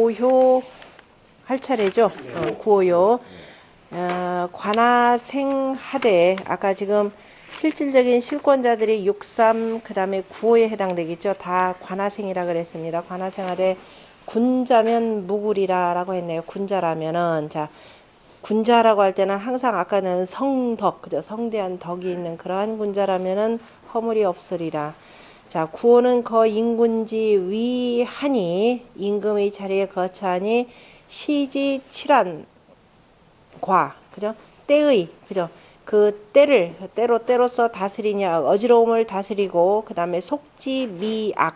구호효 할 차례죠. 구호효. 관하생하되 아까 지금 실질적인 실권자들이 63 그다음에 9호에 해당되겠죠. 다 관하생이라 그랬습니다. 관하생하되 군자면 무구리라라고 했네요. 군자라면은 자 군자라고 할 때는 항상 아까는 성덕 그죠. 성대한 덕이 있는 그러한 군자라면은 허물이 없으리라. 자 구호는 인군지 위하니 임금의 자리에 거처하니 시지 칠한 과 그죠 때의 그죠 그 때로서 다스리냐 어지러움을 다스리고 그 다음에 속지 미악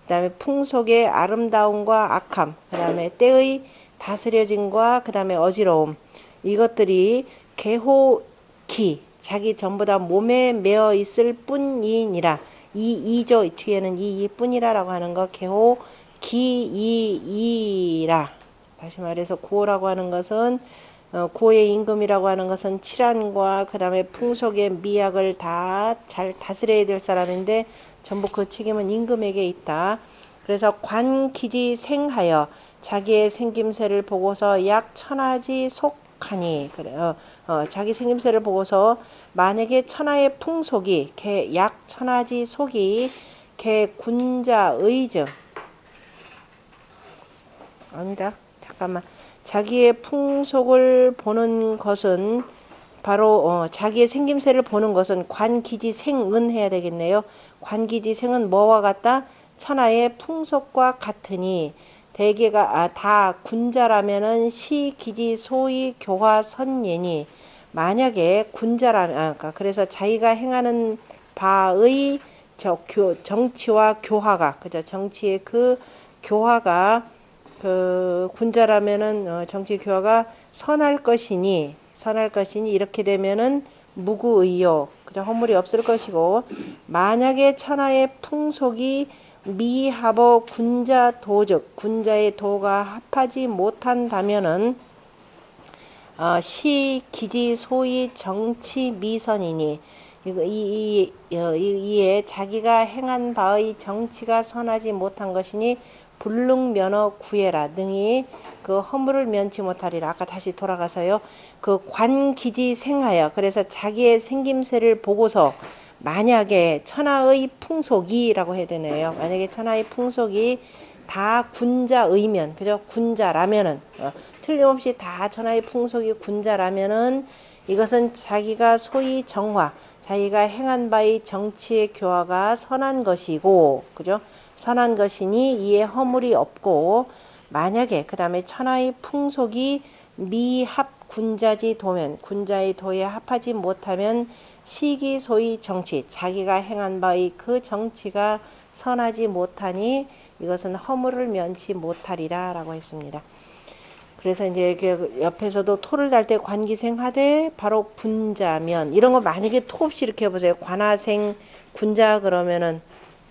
그 다음에 풍속의 아름다움과 악함 그 다음에 때의 다스려짐과 그 다음에 어지러움 이것들이 개호기 자기 전부 다 몸에 매어 있을 뿐이니라 이죠 뒤에는 이뿐이라라고 하는 거 개호기이라 다시 말해서 구호라고 하는 것은 구호의 임금이라고 하는 것은 칠한과 그 다음에 풍속의 미학을 다 잘 다스려야 될 사람인데 전부 그 책임은 임금에게 있다. 그래서 관기지 생하여 자기의 생김새를 보고서 약 천하지 속하니 그래 자기 생김새를 보고서 만약에 천하의 풍속이 약 천하지 속이 군자의즉 아니다 잠깐만 자기의 풍속을 보는 것은 바로 자기의 생김새를 보는 것은 관기지생은 해야 되겠네요. 관기지생은 뭐와 같다? 천하의 풍속과 같으니 대개가 다 군자라면은 시기지 소위 교화 선예니 만약에 군자라면 그래서 자기가 행하는 바의 정치와 교화가 그죠 정치의 그 교화가 그 군자라면은 정치 교화가 선할 것이니 이렇게 되면은 무구의요 그죠 허물이 없을 것이고 만약에 천하의 풍속이 미합어 군자 도즉 군자의 도가 합하지 못한다면은 시 기지 소위 정치 미선이니 이에 자기가 행한 바의 정치가 선하지 못한 것이니 불능면허 구해라 등이 그 허물을 면치 못하리라. 아까 다시 돌아가서요. 그 관기지 생하여 그래서 자기의 생김새를 보고서 만약에 천하의 풍속이라고 해야 되네요. 만약에 천하의 풍속이 다 군자의면 그죠? 군자라면은 틀림없이 다 천하의 풍속이 군자라면은 이것은 자기가 소위 정화 자기가 행한 바의 정치의 교화가 선한 것이고 그죠? 선한 것이니 이에 허물이 없고 만약에 그 다음에 천하의 풍속이 미합 군자지 도면 군자의 도에 합하지 못하면 시기 소위 정치 자기가 행한 바의 그 정치가 선하지 못하니 이것은 허물을 면치 못하리라 라고 했습니다. 그래서 이제 이렇게 옆에서도 토를 달 때 관기생하되 바로 군자면 이런 거 만약에 토 없이 이렇게 해보세요. 관하생 군자 그러면은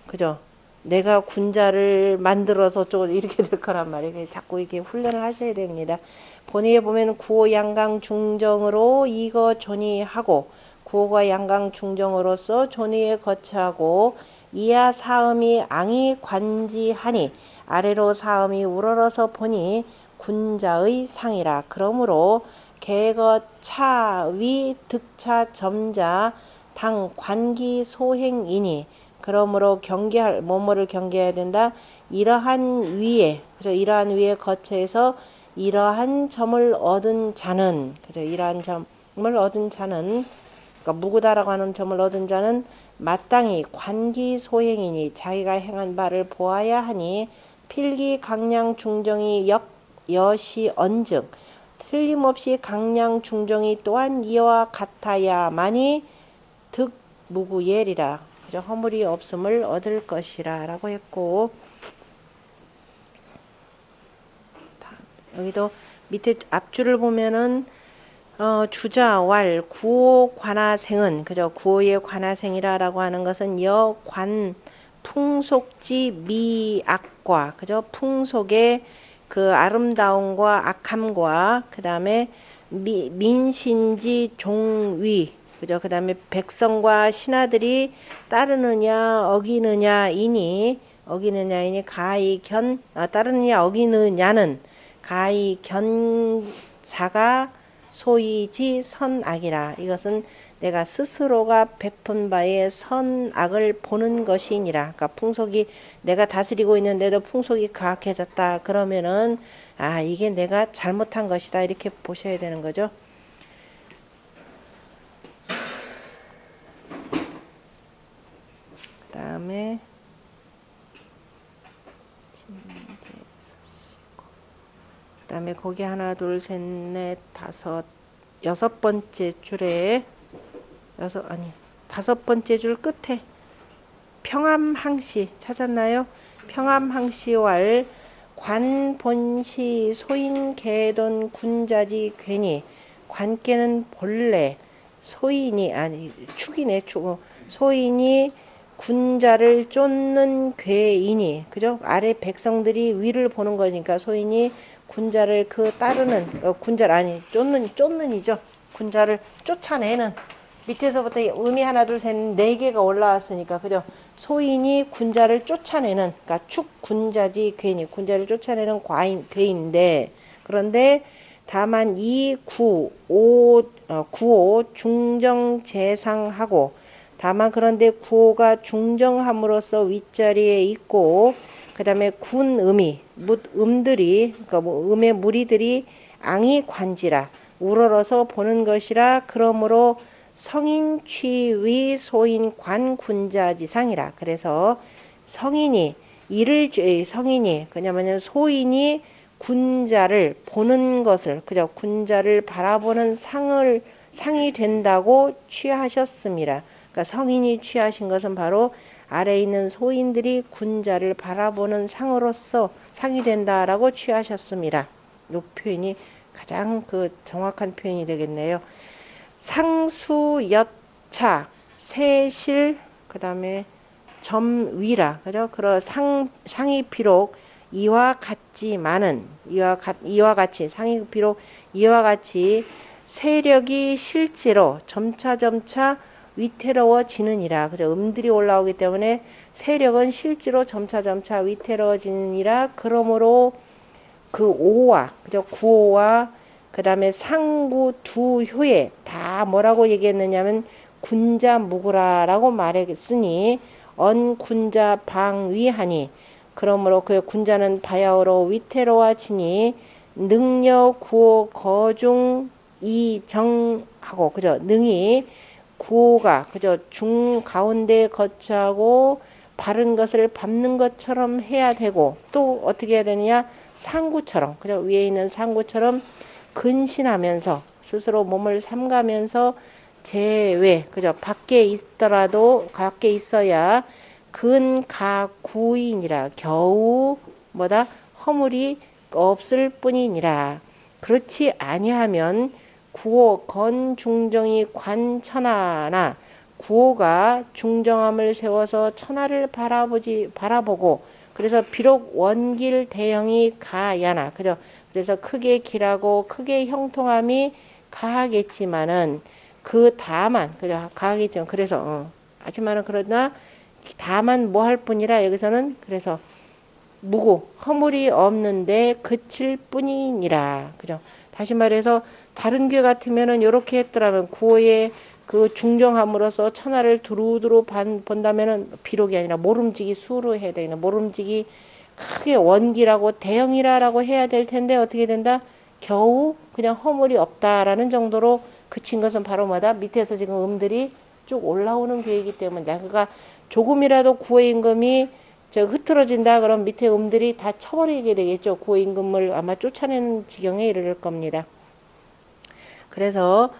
그죠? 내가 군자를 만들어서 좀 이렇게 될 거란 말이에요. 자꾸 이렇게 훈련을 하셔야 됩니다. 본의에 보면 구호 양강 중정으로 이거 존의하고 구호가 양강 중정으로서 존의에 거처하고 이하 사음이 앙이 관지하니 아래로 사음이 우러러서 보니 군자의 상이라. 그러므로 개거 차위 득차 점자 당 관기 소행이니 그러므로 경계할 뭐뭐를 경계해야 된다. 이러한 위에 그죠? 이러한 위에 거처에서 이러한 점을 얻은 자는 그죠? 이러한 점을 얻은 자는 그러니까 무구다라고 하는 점을 얻은 자는 마땅히 관기 소행이니 자기가 행한 바를 보아야 하니 필기 강량 중정이 여시 언즉 틀림없이 강량 중정이 또한 이와 같아야만이 득 무구예리라. 그죠? 허물이 없음을 얻을 것이라 라고 했고 여기도 밑에 앞줄을 보면은 주자왈 구호 관하생은 그죠? 구호의 관하생이라 라고 하는 것은 여관 풍속지 미악과 그죠? 풍속의 그 아름다움과 악함과 그 다음에 민신지 종위 그죠? 그 다음에 백성과 신하들이 따르느냐 어기느냐 이니 어기느냐이니 가히 따르느냐 어기느냐는 가히 견자가 소이지 선악이라. 이것은 내가 스스로가 베푼 바에 선악을 보는 것이니라. 그러니까 풍속이 내가 다스리고 있는데도 풍속이 가악해졌다. 그러면은 이게 내가 잘못한 것이다. 이렇게 보셔야 되는 거죠. 그 다음에 그다음에 거기 하나 둘 셋 넷 다섯 여섯 번째 줄에 다섯 번째 줄 끝에 평암항시 찾았나요? 평암항시왈 관본시 소인개돈 군자지 괜히. 관께는 본래 소인이 축이네. 소인이 군자를 쫓는 괴인이, 그죠? 아래 백성들이 위를 보는 거니까 소인이 군자를 따르는 쫓는이죠. 군자를 쫓아내는. 밑에서부터 음이 하나 둘 셋 네 개가 올라왔으니까, 그죠? 소인이 군자를 쫓아내는, 그러니까 축 군자지 괜히. 군자를 쫓아내는 괴인인데, 그런데 다만 이 구오 중정재상하고, 다만 그런데 구호가 중정함으로써 윗자리에 있고, 그 다음에 군음이 음들이, 그러니까 음의 무리들이 앙이 관지라 우러러서 보는 것이라. 그러므로 성인 취위 소인 관 군자지상이라. 그래서 성인이 그냐면 소인이 군자를 보는 것을, 그죠? 군자를 바라보는 상이 된다고 취하셨습니다. 그러니까 성인이 취하신 것은 바로 아래에 있는 소인들이 군자를 바라보는 상이 된다라고 취하셨습니다. 이 표현이 가장 정확한 표현이 되겠네요. 상수여차 세실 그 다음에 점위라. 그죠? 상이 비록 이와 같지만은 상이 비록 이와 같이 세력이 실제로 점차 위태로워지느니라. 그죠? 음들이 올라오기 때문에 세력은 실제로 점차 위태로워지느니라. 그러므로 오와, 그죠? 구호와 그 다음에 상구 두 효에 다 뭐라고 얘기했느냐면 군자무구라라고 말했으니 언군자 방위하니. 그러므로 그 군자는 바야흐로 위태로워지니 능력 구호 거중 이정하고, 그죠? 능이 구호가, 그죠? 중 가운데 거치하고 바른 것을 밟는 것처럼 해야 되고, 또 어떻게 해야 되느냐? 상구처럼, 그죠? 위에 있는 상구처럼 근신하면서 스스로 몸을 삼가면서 제외, 그죠? 밖에 있어야 근가구이니라. 겨우 허물이 없을 뿐이니라. 그렇지 아니하면 구호 건중정이 관천하나, 구호가 중정함을 세워서 천하를 바라보고, 그래서 비록 원길 대형이 가야나, 그죠? 그래서 크게 길하고 크게 형통함이 가하겠지만은 다만, 그죠? 가하겠지만, 그래서 하지만은 그러나 다만 뭐 할 뿐이라. 여기서는 그래서 무구 허물이 없는데 그칠 뿐이니라. 그죠? 다시 말해서 다른 교 같으면은 이렇게 했더라면 구호의 중정함으로써 천하를 두루두루 본다면은 비록이 아니라 모름지기 수로 해야 되겠네. 모름지기 크게 원기라고 대형이라고 해야 될 텐데 어떻게 된다? 겨우 그냥 허물이 없다라는 정도로 그친 것은 바로 밑에서 지금 음들이 쭉 올라오는 교이기 때문에, 그러니까 조금이라도 구호의 임금이 흐트러진다 그럼 밑에 음들이 다 쳐버리게 되겠죠. 구호의 임금을 아마 쫓아내는 지경에 이르를 겁니다. 그래서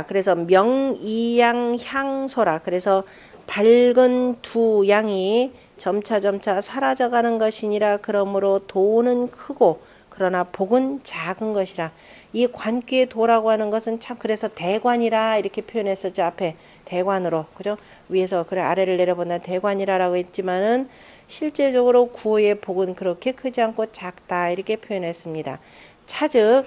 그래서 명이양 향소라. 그래서 밝은 두 양이 점차 사라져가는 것이니라. 그러므로 도는 크고 그러나 복은 작은 것이라. 이 관귀의 도라고 하는 것은 참, 그래서 대관이라 이렇게 표현했었죠. 앞에 대관으로, 그죠? 위에서 그래 아래를 내려본다 대관이라라고 했지만은 실제적으로 구호의 복은 그렇게 크지 않고 작다 이렇게 표현했습니다. 차즉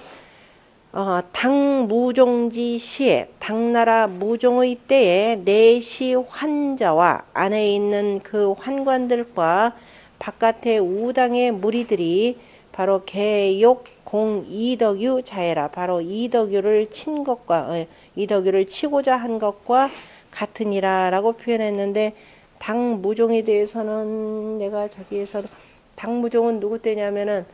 당무종지 시에 당나라 무종의 때에 내시 환자와 안에 있는 그 환관들과 바깥의 우당의 무리들이 바로 개욕 공이덕유 자해라. 바로 이덕유를 친 것과 이덕유를 치고자 한 것과 같으니라라고 표현했는데 당무종에 대해서는 내가 저기에서 당무종은 누구 때냐면은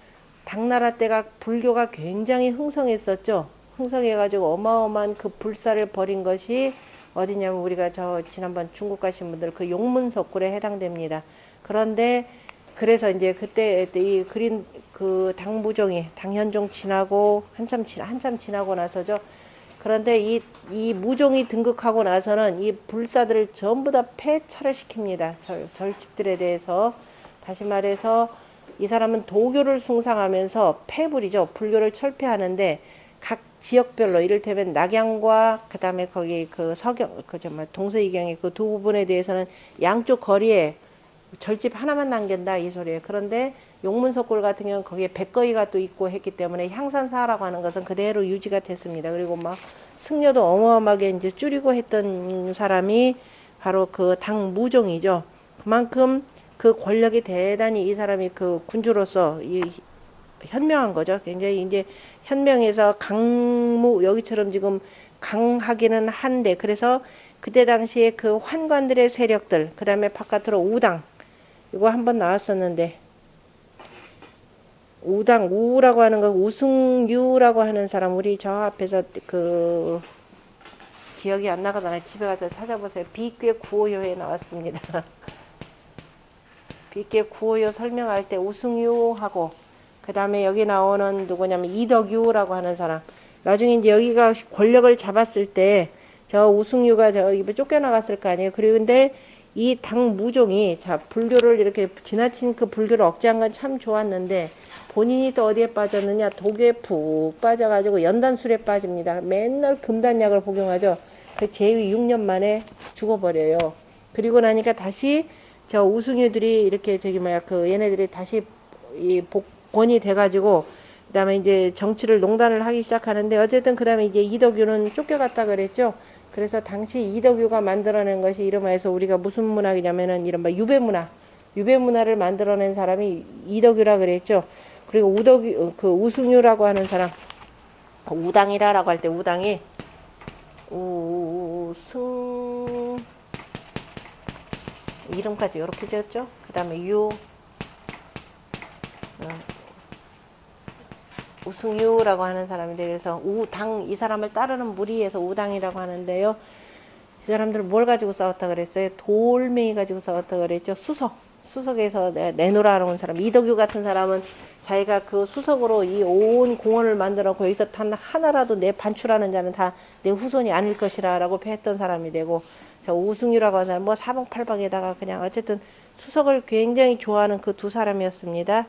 당나라 때가 불교가 굉장히 흥성했었죠. 흥성해가지고 어마어마한 그 불사를 벌인 것이 어디냐면 우리가 저 지난번 중국 가신 분들 그 용문석굴에 해당됩니다. 그런데 그래서 이제 그때 이 그린 그 당무종이 당현종 지나고 한참 지나고 나서죠. 그런데 이 무종이 등극하고 나서는 이 불사들을 전부 다 폐차를 시킵니다. 절집들에 대해서 다시 말해서 이 사람은 도교를 숭상하면서 폐불이죠. 불교를 철폐하는데 각 지역별로 이를테면 낙양과 그다음에 거기 그 서경 그 정말 동서이경의 그 두 부분에 대해서는 양쪽 거리에 절집 하나만 남긴다 이 소리예요. 그런데 용문석굴 같은 경우는 거기에 백거이가 또 있고 했기 때문에 향산사라고 하는 것은 그대로 유지가 됐습니다. 그리고 막 승려도 어마어마하게 이제 줄이고 했던 사람이 바로 그 당무종이죠. 그만큼 그 권력이 대단히 이 사람이 그 군주로서 현명한 거죠. 굉장히 이제 현명해서 여기처럼 지금 강하기는 한데 그래서 그때 당시에 그 환관들의 세력들 그 다음에 바깥으로 우당 이거 한번 나왔었는데 우라고 하는 거 우승유라고 하는 사람 우리 저 앞에서 그 기억이 안 나거나 집에 가서 찾아보세요. 비괴 구호요에 나왔습니다. 비괴 구호요 설명할 때 우승유하고 그 다음에 여기 나오는 누구냐면 이덕유라고 하는 사람 나중에 이제 여기가 권력을 잡았을 때 저 우승유가 저 입에 쫓겨나갔을 거 아니에요. 그리고 근데 이 당무종이 자 불교를 이렇게 지나친 그 불교를 억제한 건 참 좋았는데 본인이 또 어디에 빠졌느냐 도교에 푹 빠져가지고 연단술에 빠집니다. 맨날 금단약을 복용하죠. 그 재위 6년 만에 죽어버려요. 그리고 나니까 다시 저 우승유들이 이렇게 저기 뭐야 그 얘네들이 다시 이 복권이 돼가지고 그다음에 이제 정치를 농단을 하기 시작하는데 어쨌든 그다음에 이제 이덕유는 쫓겨갔다 그랬죠. 그래서 당시 이덕유가 만들어낸 것이 이름하여서 우리가 무슨 문학이냐면은 이른바 유배문화를 만들어낸 사람이 이덕유라 그랬죠. 그리고 그 우승유라고 하는 사람 우당이라고 할 때 우당이 우승 이름까지 이렇게 지었죠. 그 다음에 우승유라고 하는 사람인데 그래서 우당 이 사람을 따르는 무리에서 우당이라고 하는데요. 이 사람들 뭘 가지고 싸웠다 그랬어요? 돌멩이 가지고 싸웠다 그랬죠. 수석에서 내놓으라고 온 사람 이덕유 같은 사람은 자기가 그 수석으로 이 온 공원을 만들었고 여기서 단 하나라도 내 반출하는 자는 다 내 후손이 아닐 것이라 라고 했던 사람이 되고 저 우승유라고 하는 사람 뭐 사방팔방에다가 그냥 어쨌든 수석을 굉장히 좋아하는 그 두 사람이었습니다.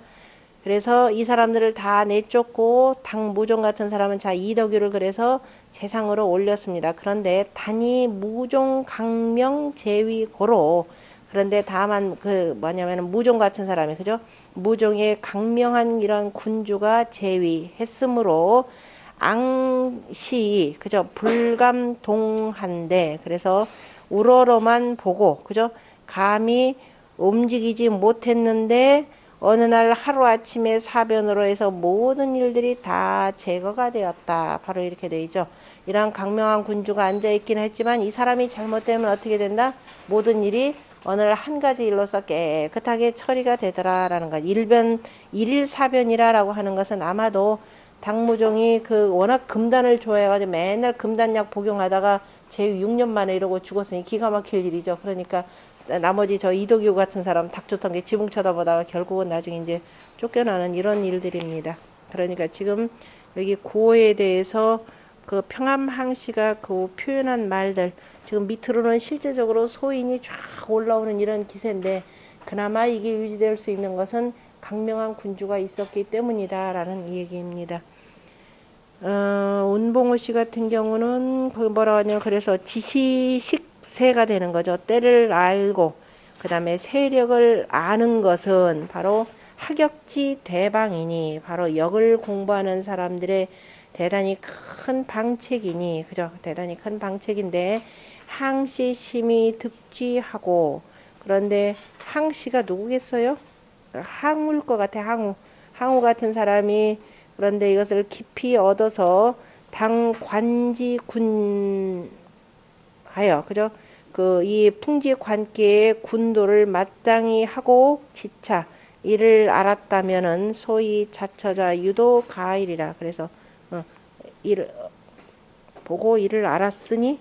그래서 이 사람들을 다 내쫓고 당무종 같은 사람은 자 이덕유를 그래서 재상으로 올렸습니다. 그런데 단이 무종 강명 제위고로 그런데 다만 그 뭐냐면 무종 같은 사람이 그죠? 무종의 강명한 이런 군주가 제위했으므로 앙시 그죠? 불감동한데 그래서 우러러만 보고 그죠? 감히 움직이지 못했는데 어느 날 하루아침에 사변으로 해서 모든 일들이 다 제거가 되었다. 바로 이렇게 되죠. 이러한 강명한 군주가 앉아있긴 했지만 이 사람이 잘못되면 어떻게 된다? 모든 일이 어느 한 가지 일로서 깨끗하게 처리가 되더라라는 것. 일일사변이라고 하는 것은 아마도 당무종이 그 워낙 금단을 좋아해가지고 맨날 금단약 복용하다가 제위 6년 만에 이러고 죽었으니 기가 막힐 일이죠. 그러니까 나머지 저 이덕유 같은 사람 닭 좋던 게 지붕 쳐다보다가 결국은 나중에 이제 쫓겨나는 이런 일들입니다. 그러니까 지금 여기 구호에 대해서 그 평암항씨가 그 표현한 말들 지금 밑으로는 실제적으로 소인이 쫙 올라오는 이런 기세인데 그나마 이게 유지될 수 있는 것은 강명한 군주가 있었기 때문이다라는 얘기입니다. 운봉호 씨 같은 경우는 그 뭐라고 하냐면 그래서 지시식세가 되는 거죠. 때를 알고 그 다음에 세력을 아는 것은 바로 하격지 대방이니 바로 역을 공부하는 사람들의 대단히 큰 방책이니 그죠? 대단히 큰 방책인데 항시 심히 득쥐하고 그런데 항시가 누구겠어요? 항우일 것 같아. 항우 같은 사람이 그런데 이것을 깊이 얻어서 당관지군 하여 그죠? 그 이 풍지관계의 군도를 마땅히 하고 지차 이를 알았다면은 소위 자처자 유도 가일이라. 그래서 이를 보고 이를 알았으니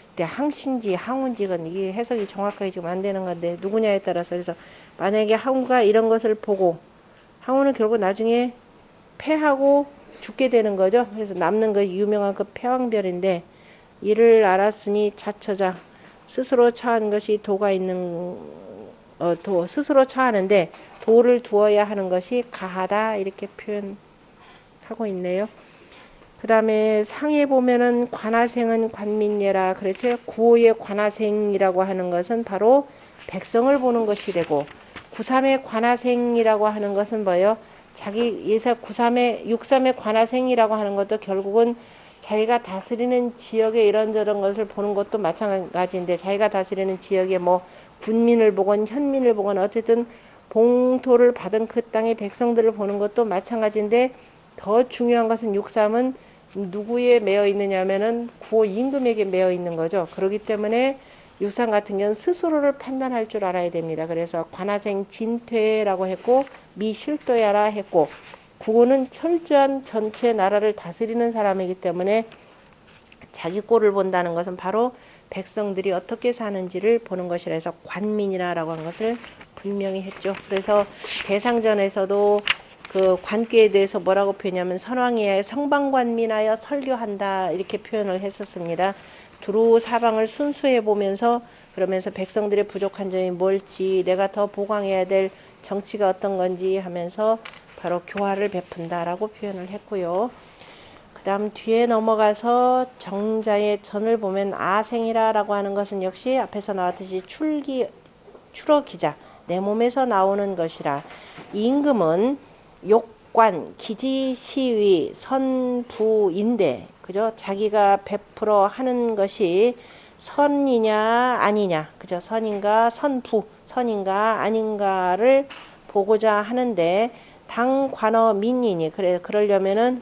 근데 항신지 항운지 이건 이게 해석이 정확하게 지금 안 되는 건데 누구냐에 따라서 그래서 만약에 항우가 이런 것을 보고 항우는 결국 나중에 패하고 죽게 되는 거죠. 그래서 남는 그 유명한 그 패왕별인데 이를 알았으니 자처자 스스로 처한 것이 도가 있는 스스로 처하는데 도를 두어야 하는 것이 가하다 이렇게 표현하고 있네요. 그 다음에 상에 보면은 관하생은 관민예라 그렇죠. 구호의 관하생이라고 하는 것은 바로 백성을 보는 것이 되고 구삼의 관하생이라고 하는 것은 뭐예요? 자기 예사 구삼의 육삼의 관하생이라고 하는 것도 결국은 자기가 다스리는 지역에 이런저런 것을 보는 것도 마찬가지인데 자기가 다스리는 지역에 뭐 군민을 보건 현민을 보건 어쨌든 봉토를 받은 그 땅의 백성들을 보는 것도 마찬가지인데 더 중요한 것은 육삼은 누구에 매여 있느냐 하면은 구호 임금에게 매여 있는 거죠. 그렇기 때문에 육삼 같은 경우는 스스로를 판단할 줄 알아야 됩니다. 그래서 관하생 진퇴라고 했고 미실도야라 했고 구호는 철저한 전체 나라를 다스리는 사람이기 때문에 자기 꼴을 본다는 것은 바로 백성들이 어떻게 사는지를 보는 것이라 해서 관민이라고 한 것을 분명히 했죠. 그래서 대상전에서도 그 관계에 대해서 뭐라고 표현하면 선왕이에 성방관민하여 설교한다 이렇게 표현을 했었습니다. 두루 사방을 순수해 보면서 그러면서 백성들의 부족한 점이 뭘지 내가 더 보강해야 될 정치가 어떤 건지 하면서 바로 교화를 베푼다라고 표현을 했고요. 그 다음 뒤에 넘어가서 정자의 전을 보면 아생이라라고 하는 것은 역시 앞에서 나왔듯이 출어기자 내 몸에서 나오는 것이라. 임금은 욕관, 기지, 시위, 선부인데 그죠? 자기가 베풀어 하는 것이 선이냐 아니냐 그죠? 선인가 선부 선인가 아닌가를 보고자 하는데 당관어 민이니 그러려면은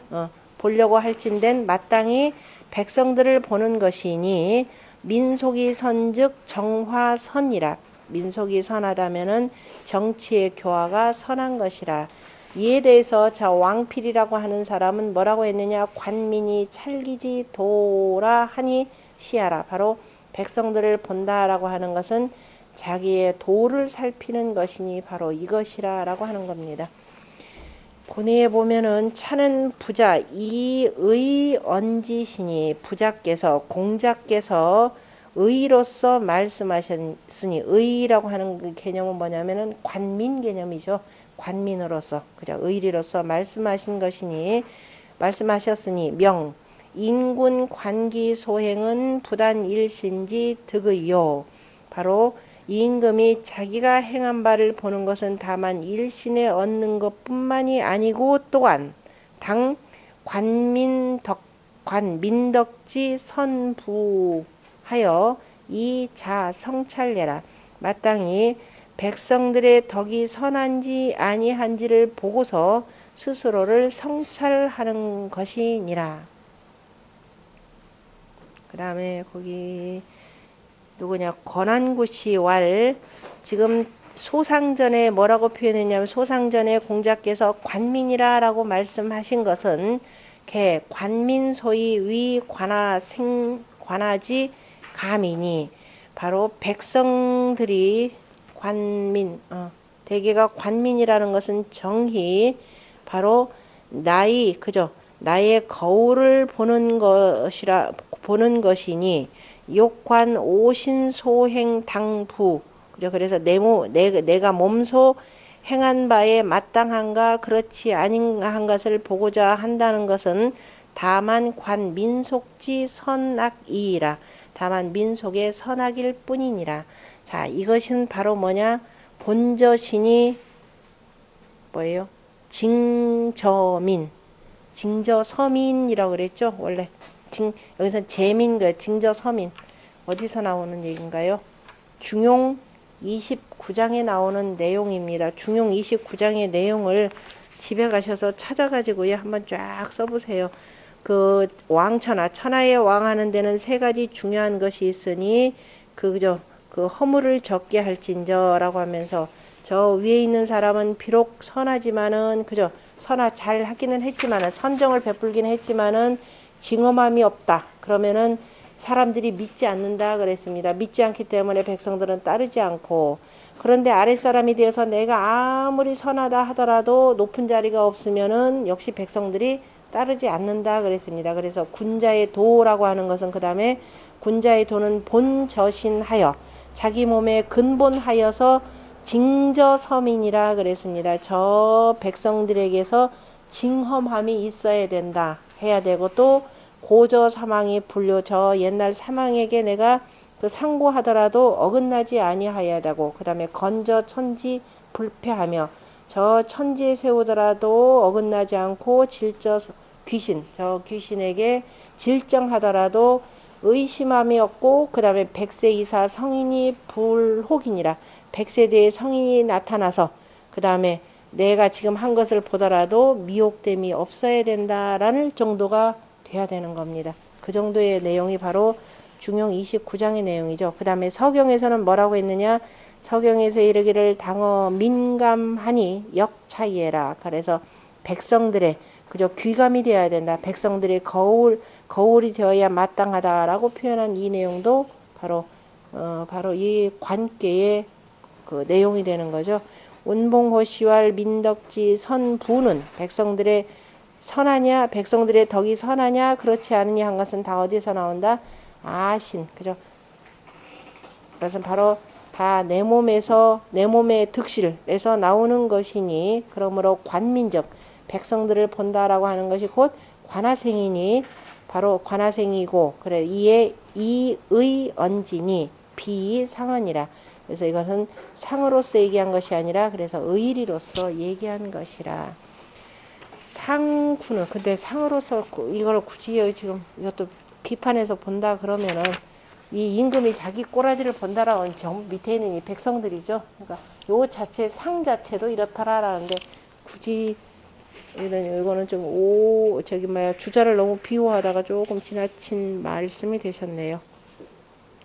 보려고 할진된 마땅히 백성들을 보는 것이니 민속이 선즉 정화선이라. 민속이 선하다면은 정치의 교화가 선한 것이라. 이에 대해서 자 왕필이라고 하는 사람은 뭐라고 했느냐? 관민이 찰기지 도라 하니 시하라. 바로 백성들을 본다라고 하는 것은 자기의 도를 살피는 것이니 바로 이것이라 라고 하는 겁니다. 고뇌에 보면은 차는 부자 이의 언지시니 부자께서 공자께서 의로서 말씀하셨으니 의라고 하는 그 개념은 뭐냐면은 관민 개념이죠. 관민으로서 그죠? 의리로서 말씀하신 것이니 말씀하셨으니 명 인군 관기 소행은 부단 일신지 득의요. 바로 임금이 자기가 행한 바를 보는 것은 다만 일신에 얻는 것뿐만이 아니고 또한 당 관민덕지 선부하여 이 자 성찰례라. 마땅히 백성들의 덕이 선한지 아니한지를 보고서 스스로를 성찰하는 것이니라. 그 다음에 거기 누구냐 권한구시 왈 지금 소상전에 뭐라고 표현했냐면 소상전에 공자께서 관민이라 라고 말씀하신 것은 개 관민 소위 위 관하지 가민이 바로 백성들이 관민 대개가 관민이라는 것은 정희 바로 나의 그죠 나의 거울을 보는 것이니 욕관 오신소행 당부 그죠 그래서 내가 몸소 행한 바에 마땅한가 그렇지 아닌한 것을 보고자 한다는 것은 다만 관민속지 선악이라. 다만 민속의 선악일 뿐이니라. 자 이것은 바로 뭐냐 본저신이 뭐예요? 징저민, 징저서민이라고 그랬죠? 원래 여기서 재민, 징저서민. 어디서 나오는 얘기인가요? 중용 29장에 나오는 내용입니다. 중용 29장의 내용을 집에 가셔서 찾아가지고요, 한번 쫙 써보세요. 그 왕천하, 천하의 왕하는 데는 세 가지 중요한 것이 있으니 그 허물을 적게 할진저라고 하면서, 저 위에 있는 사람은 비록 선하지만은 잘 하기는 했지만은, 선정을 베풀기는 했지만은 징험함이 없다. 그러면은 사람들이 믿지 않는다 그랬습니다. 믿지 않기 때문에 백성들은 따르지 않고, 그런데 아랫사람이 되어서 내가 아무리 선하다 하더라도 높은 자리가 없으면은 역시 백성들이 따르지 않는다 그랬습니다. 그래서 군자의 도라고 하는 것은, 그 다음에 군자의 도는 본저신하여, 자기 몸에 근본하여서 징저서민이라 그랬습니다. 저 백성들에게서 징험함이 있어야 된다 해야 되고, 또 고저 사망이 불료, 저 옛날 사망에게 내가 그 상고하더라도 어긋나지 아니하여야 되고, 그 다음에 건저 천지 불패하며, 저 천지에 세우더라도 어긋나지 않고 질저 귀신, 저 귀신에게 질정하더라도 의심함이 없고, 그 다음에 백세 이사 성인이 불혹이니라, 백세대의 성인이 나타나서 그 다음에 내가 지금 한 것을 보더라도 미혹됨이 없어야 된다라는 정도가 돼야 되는 겁니다. 그 정도의 내용이 바로 중용 29장의 내용이죠. 그 다음에 서경에서는 뭐라고 했느냐, 서경에서 이르기를 당어 민감하니 역차이해라. 그래서 백성들의 귀감이 되어야 된다. 백성들의 거울이 되어야 마땅하다라고 표현한 이 내용도 바로 이 관계의 그 내용이 되는 거죠. 운봉호시왈 민덕지 선부는, 백성들의 선하냐, 백성들의 덕이 선하냐 그렇지 않으냐 한 것은 다 어디서 나온다? 아신. 그것은 바로 다 내 몸의 득실에서 나오는 것이니, 그러므로 관민적, 백성들을 본다라고 하는 것이 곧 관하생이니, 바로 관하생이고, 그래 이의 언지니 비상언이라. 그래서 이것은 상으로서 얘기한 것이 아니라, 그래서 의리로서 얘기한 것이라. 상구는, 근데 상으로서 이걸 굳이 지금 이것도 비판해서 본다 그러면은, 이 임금이 자기 꼬라지를 본다라는 밑에 있는 이 백성들이죠. 그러니까 요 자체, 상 자체도 이렇더라라는데, 굳이 이거는 좀 주자를 너무 비호하다가 조금 지나친 말씀이 되셨네요.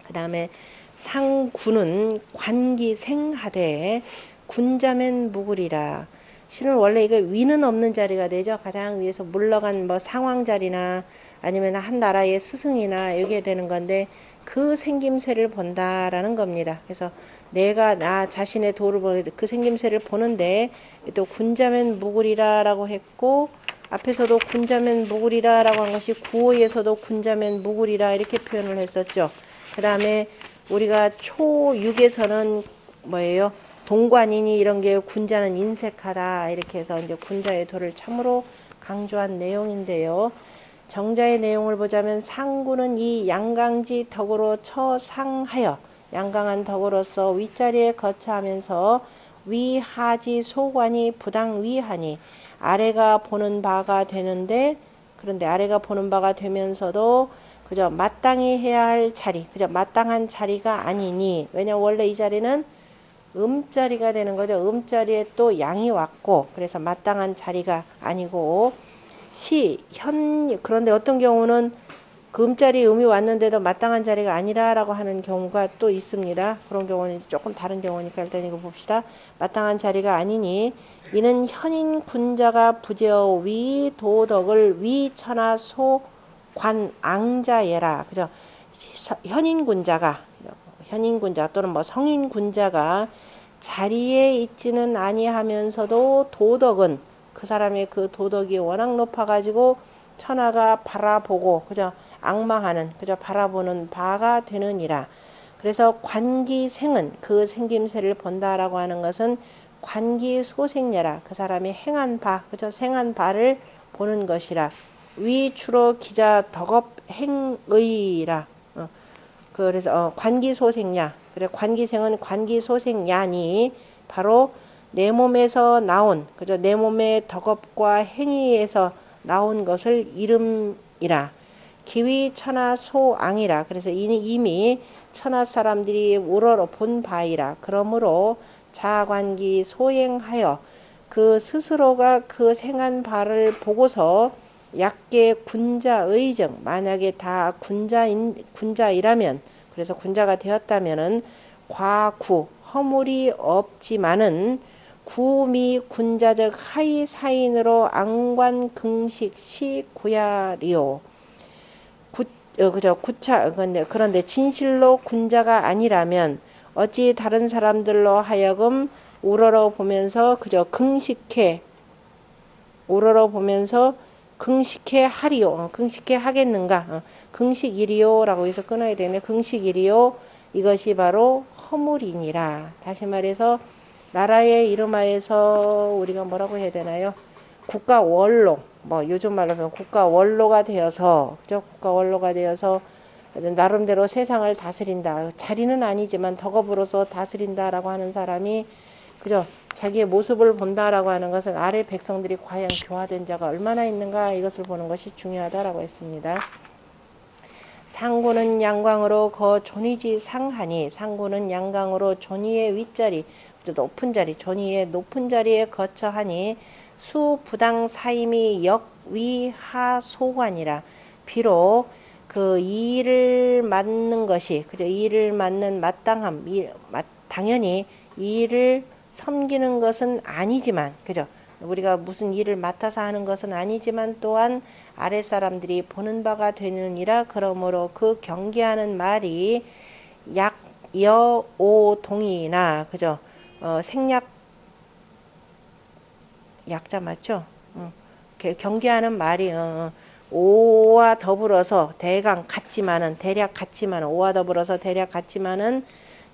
그 다음에 상구는 관기생하되 군자면 묵으리라. 실은 원래 이거 위는 없는 자리가 되죠. 가장 위에서 물러간 상왕 자리나 아니면 한 나라의 스승이나 여기에 되는 건데, 그 생김새를 본다라는 겁니다. 그래서 내가 나 자신의 도를 보는 그 생김새를 보는데, 또 군자면 묵으리라라고 했고, 앞에서도 군자면 묵으리라라고 한 것이 구호에서도 군자면 묵으리라 이렇게 표현을 했었죠. 그 다음에 우리가 초6에서는 뭐예요? 동관이니 이런 게 군자는 인색하다 이렇게 해서 이제 군자의 도를 참으로 강조한 내용인데요. 정자의 내용을 보자면, 상구는 이 양강지 덕으로 처상하여, 양강한 덕으로서 윗자리에 거처하면서 위하지 소관이 부당위하니, 아래가 보는 바가 되는데, 그런데 아래가 보는 바가 되면서도 마땅히 해야 할 자리, 마땅한 자리가 아니니, 왜냐면 원래 이 자리는 음자리가 되는 거죠. 음자리에 또 양이 왔고, 그래서 마땅한 자리가 아니고, 그런데 어떤 경우는 그 음자리에 음이 왔는데도 마땅한 자리가 아니라라고 하는 경우가 또 있습니다. 그런 경우는 조금 다른 경우니까 일단 이거 봅시다. 마땅한 자리가 아니니, 이는 현인 군자가 부재어 위 도덕을 위천하 소 관앙자예라. 현인 군자 또는 성인 군자가 자리에 있지는 아니하면서도 도덕은, 그 사람의 그 도덕이 워낙 높아가지고 천하가 바라보고 악망하는 바라보는 바가 되느니라. 그래서 관기생은, 그 생김새를 본다라고 하는 것은 관기소생녀라, 그 사람이 행한 바, 생한 바를 보는 것이라. 위주로 기자 덕업 행의라. 그래서 관기소생야, 그래 관기생은 관기소생야니 바로 내 몸에서 나온, 그죠? 내 몸의 덕업과 행위에서 나온 것을 이름이라. 기위 천하 소앙이라. 그래서 이미 천하 사람들이 우러러 본 바이라. 그러므로 자관기 소행하여 그 스스로가 그 생한 바를 보고서 약계 군자의정, 만약에 다 군자이라면, 그래서 군자가 되었다면은 과구 허물이 없지만은 구미 군자적 하이 사인으로 안관 긍식 시 구야리오. 그죠. 구차, 그런데 진실로 군자가 아니라면 어찌 다른 사람들로 하여금 우러러 보면서 그저 우러러 보면서 긍식해 하리요. 긍식해 하겠는가. 긍식이리요라고 해서 끊어야 되네. 긍식이리요. 이것이 바로 허물이니라. 다시 말해서 나라의 이름하에서 우리가 뭐라고 해야 되나요? 국가 원로, 뭐 요즘 말로 하면 국가 원로가 되어서, 그죠? 국가 원로가 되어서 나름대로 세상을 다스린다. 자리는 아니지만 덕업으로서 다스린다라고 하는 사람이, 그죠? 자기의 모습을 본다라고 하는 것은 아래 백성들이 과연 교화된 자가 얼마나 있는가, 이것을 보는 것이 중요하다라고 했습니다. 상구는 양광으로 거 존위지 상하니, 상구는 양광으로 존위의 윗자리, 높은 자리, 존위의 높은 자리에 거처하니 수부당 사임이 역위하 소관이라. 비록 그 일을 맡는 것이, 그죠? 일을 맡는 마땅함, 당연히 일을 섬기는 것은 아니지만, 그죠? 우리가 무슨 일을 맡아서 하는 것은 아니지만 또한 아랫사람들이 보는 바가 되느니라. 그러므로 그 경계하는 말이 약여오동이나, 그죠? 생략 약자 맞죠? 경계하는 말이 오와 더불어서 대강 같지만은, 대략 같지만은, 오와 더불어서 대략 같지만은,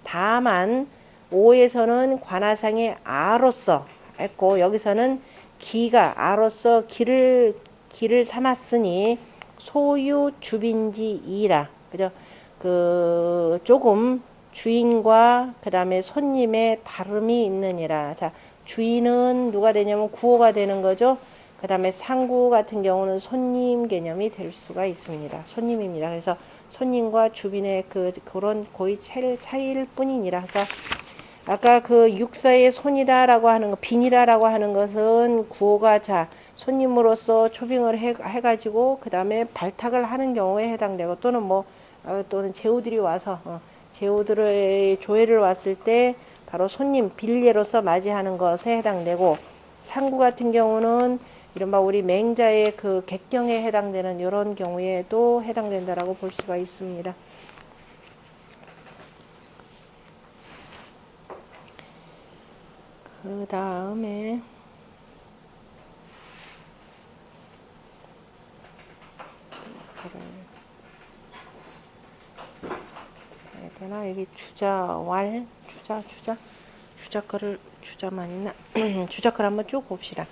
다만 오에서는 관하상의 아로서 했고, 여기서는 기가 아로서 기를 삼았으니 소유 주빈지 이라. 그죠? 그 조금 주인과 그 다음에 손님의 다름이 있느니라. 자, 주인은 누가 되냐면 구호가 되는 거죠. 그 다음에 상구 같은 경우는 손님 개념이 될 수가 있습니다. 손님입니다. 그래서 손님과 주빈의 그런 고의 차이일 뿐이니라. 그러니까 아까 그 육사의 손이다라고 하는 거, 빈이다라고 하는 것은 구호가 자, 손님으로서 초빙을 해가지고 그 다음에 발탁을 하는 경우에 해당되고, 또는 또는 제후들이 와서 제후들의 조회를 왔을 때 바로 손님 빌례로서 맞이하는 것에 해당되고, 상구 같은 경우는 이른바 우리 맹자의 그 객경에 해당되는 이런 경우에도 해당된다라고 볼 수가 있습니다. 그 다음에 되나? 여기 주자거를 주자만 있나? 주자거를 한번 쭉 봅시다.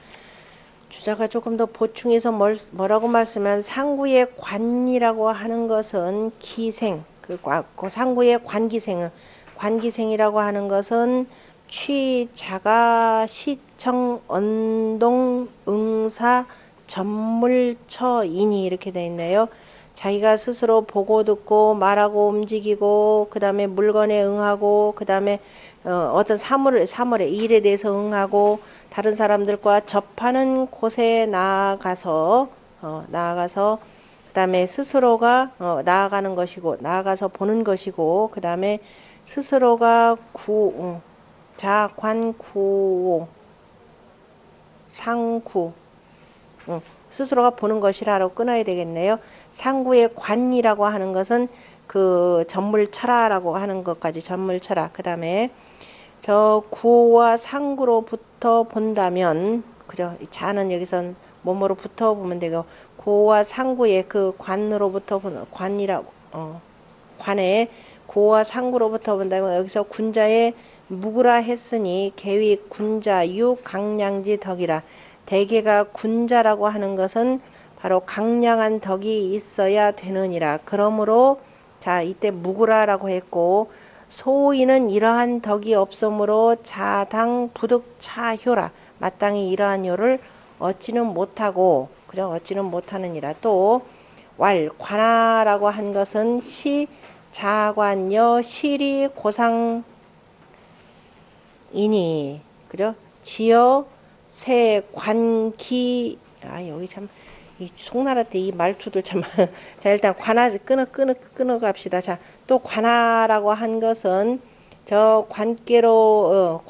주자가 조금 더 보충해서 뭐라고 말씀하면, 상구의 관이라고 하는 것은 기생, 그 상구의 관기생이라고 하는 것은 취, 자가, 시청, 언동, 응사, 전물처이니 이렇게 되어 있네요. 자기가 스스로 보고 듣고 말하고 움직이고, 그 다음에 물건에 응하고, 그 다음에 어떤 사물의 일에 대해서 응하고, 다른 사람들과 접하는 곳에 나아가서 그 다음에 스스로가 나아가는 것이고, 나아가서 보는 것이고, 그 다음에 스스로가 자관구오 상구 스스로가 보는 것이라고 끊어야 되겠네요. 상구의 관이라고 하는 것은 그 전물철화라고 하는 것까지 전물철화. 그 다음에 저 구호와 상구로부터 본다면, 그죠? 자는 여기선 몸으로부터 보면 되고, 구호와 상구의 그 관으로부터 보는 관에 구호와 상구로부터 본다면, 여기서 군자의 무구라 했으니 계위 군자 유 강량지 덕이라. 대개가 군자라고 하는 것은 바로 강량한 덕이 있어야 되느니라. 그러므로 자, 이때 무구라라고 했고, 소인은 이러한 덕이 없으므로 자당 부득차효라. 마땅히 이러한 효를 얻지는 못하고, 그죠? 얻지는 못하느니라. 또 관하라고 한 것은 자관여 실이 고상이니, 그죠? 지어 새 관기. 여기 참 이 송나라 때 이 말투들 참. 자, 일단 끊어 갑시다. 자, 또 관하라고 한 것은 저 관계로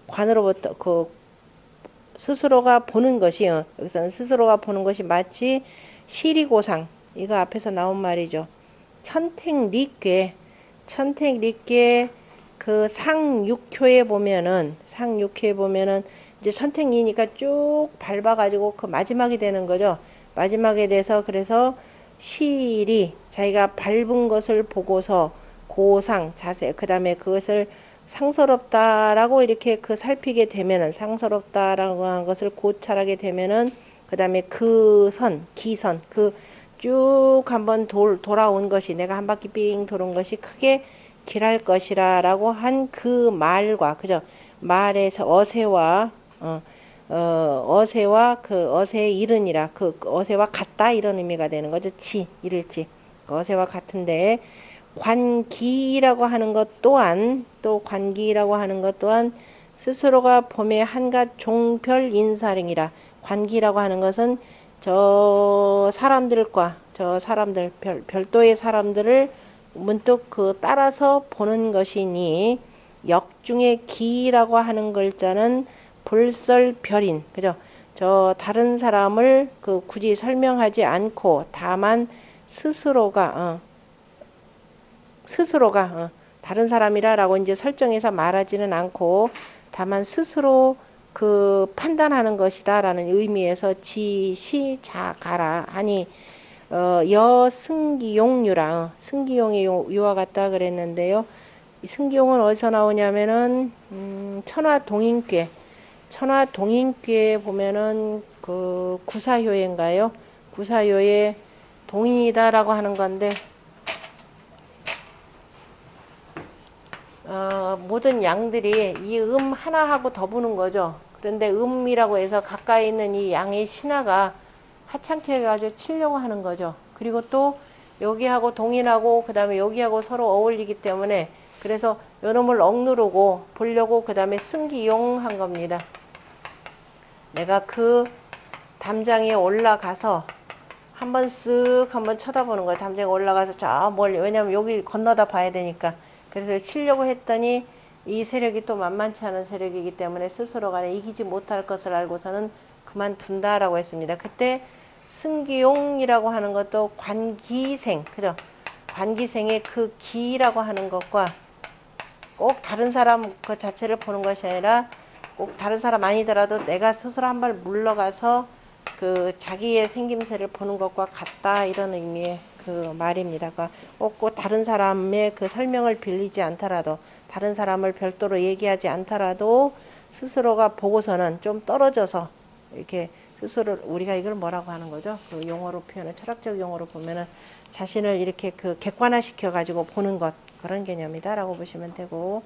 관으로부터 스스로가 보는 것이, 여기서는 스스로가 보는 것이 마치 시리고상, 이거 앞에서 나온 말이죠. 천택리괴 그 상육효에 보면은 이제 천택리니까 쭉 밟아가지고 그 마지막이 되는 거죠. 마지막에 돼서 그래서 시일이 자기가 밟은 것을 보고서 고상 자세, 그 다음에 그것을 상서롭다라고 이렇게 살피게 되면은, 상서롭다라고 하는 것을 고찰하게 되면은, 그 다음에 기선 쭉 한번 돌아온 것이, 내가 한 바퀴 삥 돌은 것이 크게 길할 것이라 라고 한 그 말과, 그죠? 말에서 어세와 그 어세의 이른이라, 그 어세와 같다 이런 의미가 되는 거죠. 이를지 어세와 같은데, 관기라고 하는 것 또한 스스로가 봄의 한갓 종별 인사령이라. 관기라고 하는 것은 저 사람들 별도의 사람들을 문득 따라서 보는 것이니, 역중의 기라고 하는 글자는 불설별인, 그죠? 저 다른 사람을 굳이 설명하지 않고, 다만 스스로가 다른 사람이라고 이제 설정해서 말하지는 않고, 다만 스스로 판단하는 것이다라는 의미에서 지시자가라 하니, 여승기용유라, 승기용의 유와 같다 그랬는데요. 이 승기용은 어디서 나오냐면은 천화동인께 보면은 구사효인가요? 구사효의 동인이다라고 하는 건데, 모든 양들이 이 하나하고 더부는 거죠. 그런데 이라고 해서 가까이 있는 이 양의 신하가 하찮게 해가지고 치려고 하는 거죠. 그리고 또 여기하고 동인하고 그 다음에 여기하고 서로 어울리기 때문에, 그래서 요놈을 억누르고 보려고 그 다음에 승기용한 겁니다. 내가 담장에 올라가서 한번 쳐다보는 거예요. 담장에 올라가서 저 멀리, 왜냐면 여기 건너다 봐야 되니까. 그래서 치려고 했더니 이 세력이 또 만만치 않은 세력이기 때문에 스스로 간에 이기지 못할 것을 알고서는 그만둔다라고 했습니다. 그때 승기용이라고 하는 것도 관기생, 그죠? 관기생의 기라고 하는 것과 꼭 다른 사람 그 자체를 보는 것이 아니라, 꼭 다른 사람 아니더라도 내가 스스로 한 발 물러가서 자기의 생김새를 보는 것과 같다, 이런 의미의 말입니다. 꼭 다른 사람의 설명을 빌리지 않더라도, 다른 사람을 별도로 얘기하지 않더라도 스스로가 보고서는 좀 떨어져서 이렇게 스스로, 우리가 이걸 뭐라고 하는 거죠? 용어로 표현을, 철학적 용어로 보면은 자신을 이렇게 객관화시켜 가지고 보는 것, 그런 개념이다라고 보시면 되고,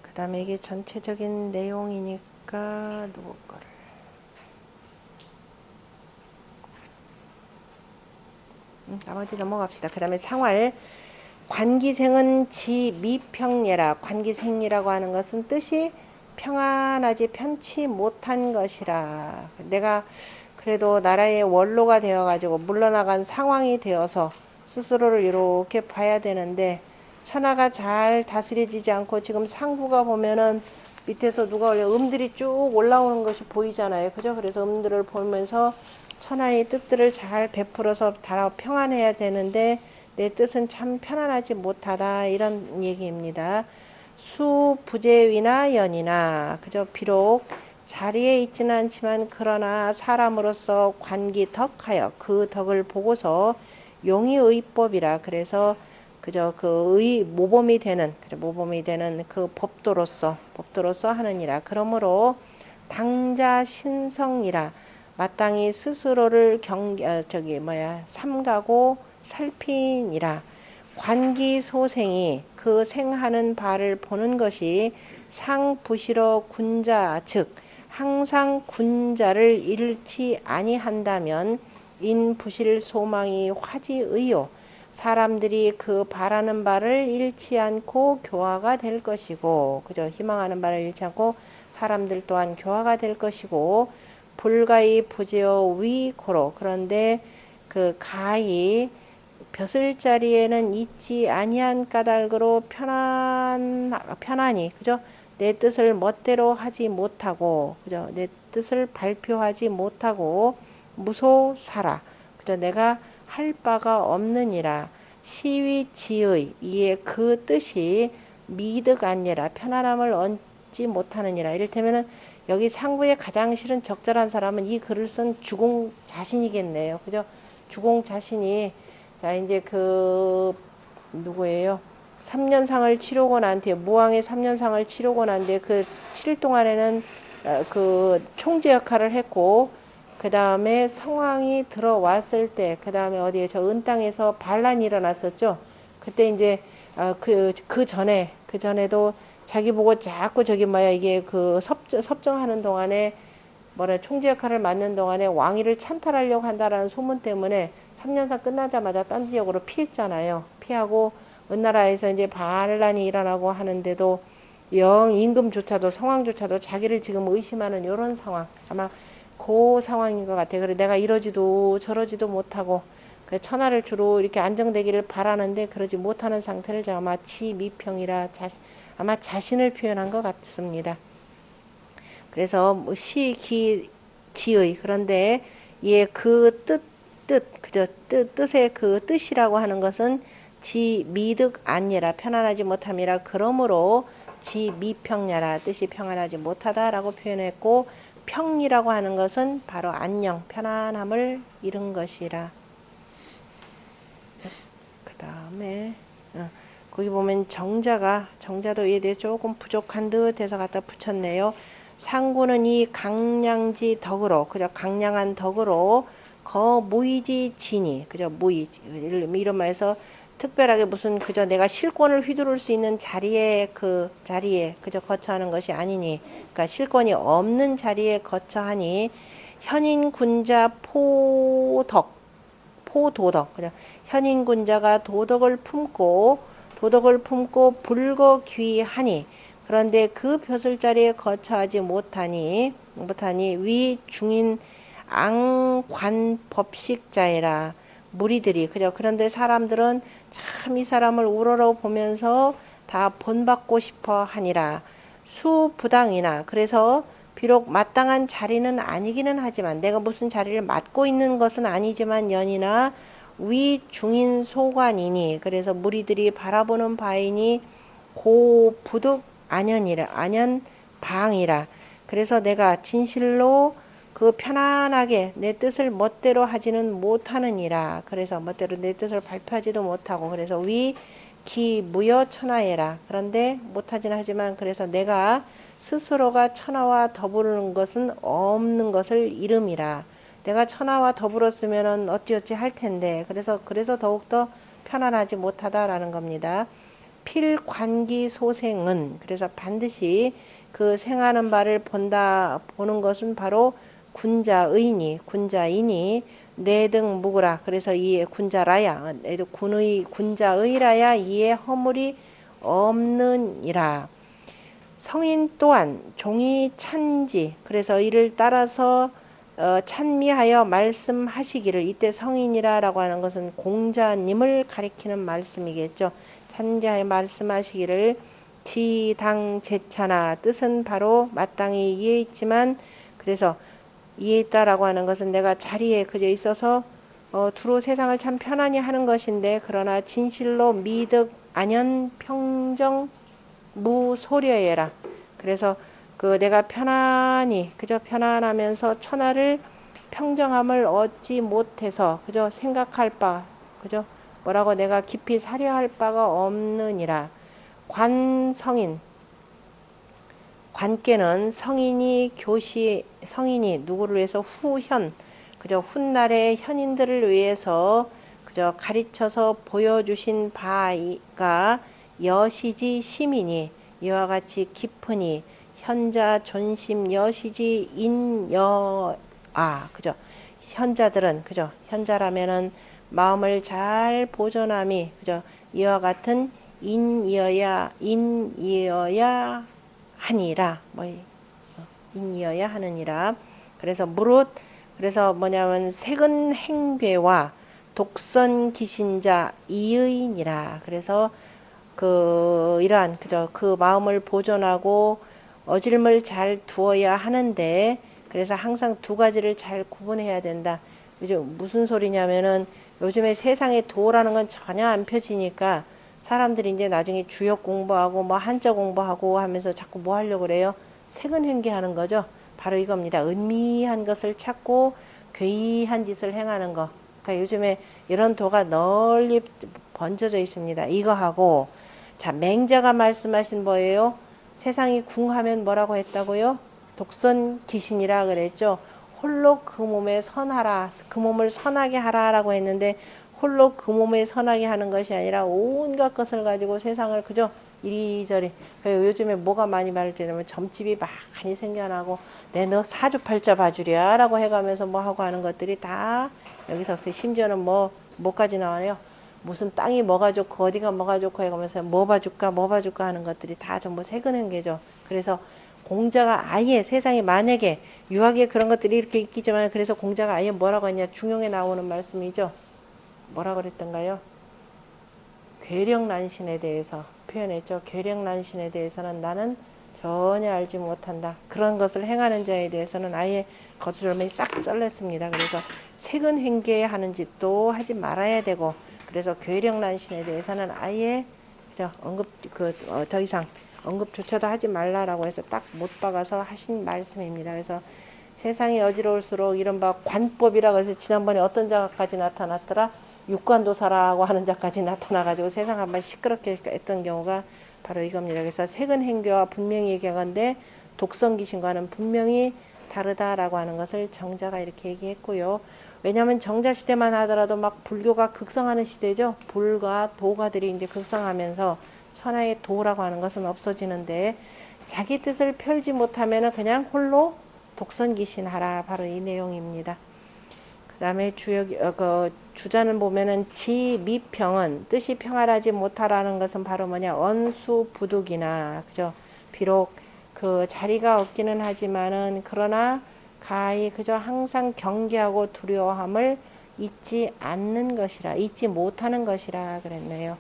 그 다음에 이게 전체적인 내용이니까 누구 거를 나머지 넘어갑시다. 그 다음에 상활. 관기생은 지미평예라. 관기생이라고 하는 것은 뜻이 평안하지 편치 못한 것이라. 내가 그래도 나라의 원로가 되어가지고 물러나간 상황이 되어서 스스로를 이렇게 봐야 되는데, 천하가 잘 다스려지지 않고, 지금 상부가 보면은 밑에서 누가 음들이 쭉 올라오는 것이 보이잖아요. 그죠? 그래서 음들을 보면서 천하의 뜻들을 잘 베풀어서 다 평안해야 되는데, 내 뜻은 참 편안하지 못하다, 이런 얘기입니다. 수부재위나 연이나, 그저 비록 자리에 있지는 않지만 그러나 사람으로서 관기덕하여 그 덕을 보고서 용의의법이라. 그래서 그저 모범이 되는 그 법도로서 하느니라. 그러므로 당자 신성이라. 마땅히 스스로를 삼가고 살피니라. 관기소생이 그 생하는 바를 보는 것이 상부시러 군자 즉 항상 군자를 잃지 아니한다면 인부실 소망이 화지의요. 사람들이 그 바라는 바를 잃지 않고 교화가 될 것이고, 그죠? 희망하는 바를 잃지 않고 사람들 또한 교화가 될 것이고, 불가히 부재어 위고로. 그런데 그 가히 벼슬 자리에는 있지 아니한 까닭으로 편안히, 그죠? 내 뜻을 멋대로 하지 못하고, 그죠? 내 뜻을 발표하지 못하고 무소사라. 그죠? 내가 할 바가 없느니라. 시위지의 이에 그 뜻이 미득 아니라 편안함을 얻지 못하느니라. 이를테면은 여기 상부에 가장 싫은 적절한 사람은 이 글을 쓴 주공 자신이겠네요. 그죠? 주공 자신이 자 이제 그 누구예요? 3년상을 치르고 난 뒤에 무왕의 3년상을 치르고 난 뒤에 그 7일 동안에는 그 총재 역할을 했고 그 다음에 성왕이 들어왔을 때 그 다음에 어디에 저 은땅에서 반란이 일어났었죠. 그때 이제 그 전에도 자기 보고 자꾸 저기 뭐야 이게 그 섭정하는 동안에 뭐라 총재 역할을 맡는 동안에 왕위를 찬탈하려고 한다라는 소문 때문에 3년상 끝나자마자 딴 지역으로 피했잖아요. 피하고 은나라에서 이제 반란이 일어나고 하는데도 영 임금조차도 성왕조차도 자기를 지금 의심하는 이런 상황. 아마 그 상황인 것 같아요. 그래 내가 이러지도 저러지도 못하고 천하를 주로 이렇게 안정되기를 바라는데 그러지 못하는 상태를 아마 지미평이라 아마 자신을 표현한 것 같습니다. 그래서 뭐 시기지의 그런데 예 그 그저 뜻의 그 뜻이라고 하는 것은 지미득 아니라 편안하지 못함이라 그러므로 지미평야라 뜻이 평안하지 못하다라고 표현했고 평이라고 하는 것은 바로 안녕 편안함을 잃은 것이라. 그 다음에 거기 보면 정자도 이에 대해 조금 부족한 듯 해서 갖다 붙였네요. 상구는 이 강량지 덕으로 그저 강량한 덕으로 무의지 진이 그저 무의지 이런 말에서 특별하게 무슨 그저 내가 실권을 휘두를 수 있는 자리에 그저 거처하는 것이 아니니 그러니까 실권이 없는 자리에 거처하니 현인 군자 포도덕 그냥 현인 군자가 도덕을 품고 불거귀하니 그런데 그 벼슬 자리에 거처하지 못하니 위 중인 앙관 법식자이라 무리들이 그런데 사람들은 참 이 사람을 우러러 보면서 다 본받고 싶어 하니라. 수부당이나 그래서 비록 마땅한 자리는 아니기는 하지만 내가 무슨 자리를 맡고 있는 것은 아니지만 연이나 위 중인 소관이니 그래서 무리들이 바라보는 바이니 고부득 안연 방이라. 그래서 내가 진실로 그 편안하게 내 뜻을 멋대로 하지는 못하느니라. 그래서 멋대로 내 뜻을 발표하지도 못하고 그래서 위기무여 천하에라. 그런데 못하지는 하지만 그래서 내가 스스로가 천하와 더불는 것은 없는 것을 이름이라. 내가 천하와 더불었으면은 어찌어찌 할 텐데 그래서 더욱더 편안하지 못하다라는 겁니다. 필관기 소생은 그래서 반드시 그 생하는 바를 보는 것은 바로 군자이니 내등 무구라. 그래서 이에 군자라야 군자의라야 이에 허물이 없느니라. 성인 또한 종이 찬지 그래서 이를 따라서 찬미하여 말씀하시기를 이때 성인이라고 하는 것은 공자님을 가리키는 말씀이겠죠. 찬미하여 말씀하시기를 지당 제차나 뜻은 바로 마땅히 이해 있지만 그래서 이해 있다라고 하는 것은 내가 자리에 그저 있어서 두루 세상을 참 편안히 하는 것인데 그러나 진실로 미득 안연 평정 무소려해라. 그래서 그 내가 그저 편안하면서 천하를 평정함을 얻지 못해서 그저 생각할 바 그저 뭐라고 내가 깊이 사려할 바가 없느니라. 관께는 성인이 누구를 위해서 후현 그저 훗날의 현인들을 위해서 그저 가르쳐서 보여주신 바가 여시지 심이니 이와 같이 깊으니 현자 존심 여시지 인여 그죠. 현자들은 그죠. 현자라면은 마음을 잘 보존함이 그죠. 이와 같은 인이어야 하니라 인이어야 하느니라. 그래서 무릇 그래서 뭐냐면 색은 행괴와 독선 기신자 이의니라. 그래서 이러한 그저 그 마음을 보존하고 어질물 잘 두어야 하는데 그래서 항상 두 가지를 잘 구분해야 된다. 요즘 무슨 소리냐면은 요즘에 세상에 도라는 건 전혀 안 펴지니까 사람들이 이제 나중에 주역 공부하고 뭐 한자 공부하고 하면서 자꾸 뭐 하려고 그래요? 색은 행귀하는 거죠. 바로 이겁니다. 은미한 것을 찾고 괴이한 짓을 행하는 거. 그러니까 요즘에 이런 도가 널리 번져져 있습니다. 이거하고 자 맹자가 말씀하신 뭐예요? 세상이 궁하면 뭐라고 했다고요? 독선 기신이라 그랬죠. 홀로 그 몸에 선하라. 그 몸을 선하게 하라라고 했는데 홀로 그 몸에 선하게 하는 것이 아니라 온갖 것을 가지고 세상을 그저 이리저리. 요즘에 뭐가 많이 말되냐면 점집이 많이 생겨나고 내 너 사주팔자 봐주랴 라고 해가면서 뭐 하고 하는 것들이 다 여기서 심지어는 뭐까지 나와요. 무슨 땅이 뭐가 좋고 어디가 뭐가 좋고 해가면서 뭐 봐줄까 하는 것들이 다 전부 세근한 게죠. 그래서 공자가 아예 세상에 만약에 유학에 그런 것들이 이렇게 있겠지만 그래서 공자가 아예 뭐라고 했냐 중용에 나오는 말씀이죠. 뭐라 그랬던가요? 괴력난신에 대해서 표현했죠. 괴력난신에 대해서는 나는 전혀 알지 못한다. 그런 것을 행하는 자에 대해서는 아예 거두절미 싹 잘랐습니다. 그래서 색은 행계 하는 짓도 하지 말아야 되고 그래서 괴력난신에 대해서는 아예 더 이상 언급조차도 하지 말라라고 해서 딱 못 박아서 하신 말씀입니다. 그래서 세상이 어지러울수록 이른바 관법이라고 해서 지난번에 어떤 자까지 나타났더라? 육관도사라고 하는 자까지 나타나가지고 세상 한번 시끄럽게 했던 경우가 바로 이겁니다. 그래서 색은 행교와 분명히 얘기하건데 독성귀신과는 분명히 다르다라고 하는 것을 정자가 이렇게 얘기했고요. 왜냐하면 정자 시대만 하더라도 막 불교가 극성하는 시대죠. 불과 도가들이 이제 극성하면서 천하의 도라고 하는 것은 없어지는데 자기 뜻을 펼지 못하면 그냥 홀로 독선귀신하라. 바로 이 내용입니다. 그 다음에 주자는 보면은 지미평은 뜻이 평안하지 못하라는 것은 바로 뭐냐 언수부득이나 그죠. 비록 그 자리가 없기는 하지만은 그러나 가히 그저 항상 경계하고 두려워함을 잊지 않는 것이라 잊지 못하는 것이라 그랬네요.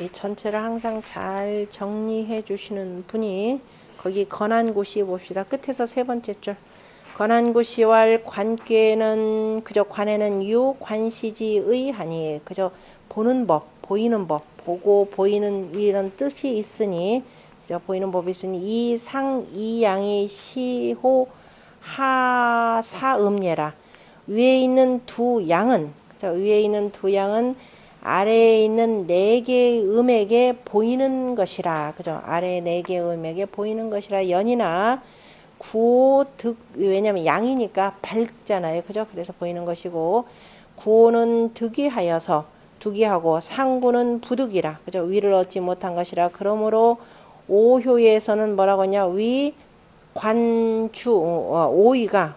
이 전체를 항상 잘 정리해 주시는 분이 거기 건한고시 봅시다. 끝에서 세 번째 줄. 건한고시왈 관계는 그저 관에는 유 관시지의 하니 그저 보는 법, 보이는 법, 보고 보이는 이런 뜻이 있으니 그저 보이는 법이 있으니 이 상 이 양이 시호 하사음예라. 위에 있는 두 양은 그저 위에 있는 두 양은 아래에 있는 네 개의 음에게 보이는 것이라. 그죠? 아래에 네 개의 음에게 보이는 것이라. 연이나 구호 득 왜냐면 양이니까 밝잖아요. 그죠? 그래서 보이는 것이고 구호는 득이하여서 득이하고 상구는 부득이라. 그죠? 위를 얻지 못한 것이라. 그러므로 오효에서는 뭐라고 하냐? 위 관주